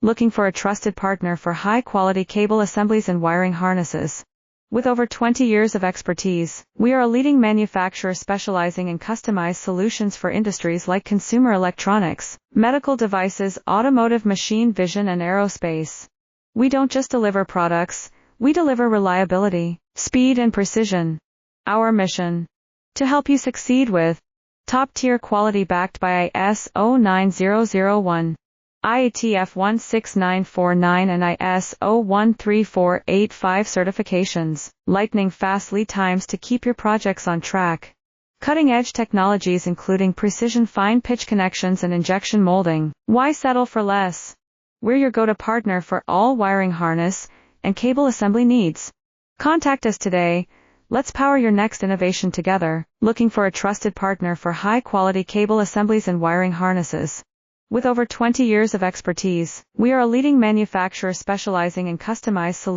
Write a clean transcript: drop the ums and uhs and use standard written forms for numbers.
Looking for a trusted partner for high-quality cable assemblies and wiring harnesses? With over 20 years of expertise, we are a leading manufacturer specializing in customized solutions for industries like consumer electronics, medical devices, automotive, machine vision, and aerospace. We don't just deliver products, we deliver reliability, speed, and precision. Our mission: to help you succeed with top-tier quality backed by ISO 9001, IATF 16949 and ISO 13485 certifications, lightning-fast lead times to keep your projects on track. Cutting-edge technologies including precision fine-pitch connections and injection molding. Why settle for less? We're your go-to partner for all wiring harness and cable assembly needs. Contact us today. Let's power your next innovation together. Looking for a trusted partner for high-quality cable assemblies and wiring harnesses? With over 20 years of expertise, we are a leading manufacturer specializing in customized solutions.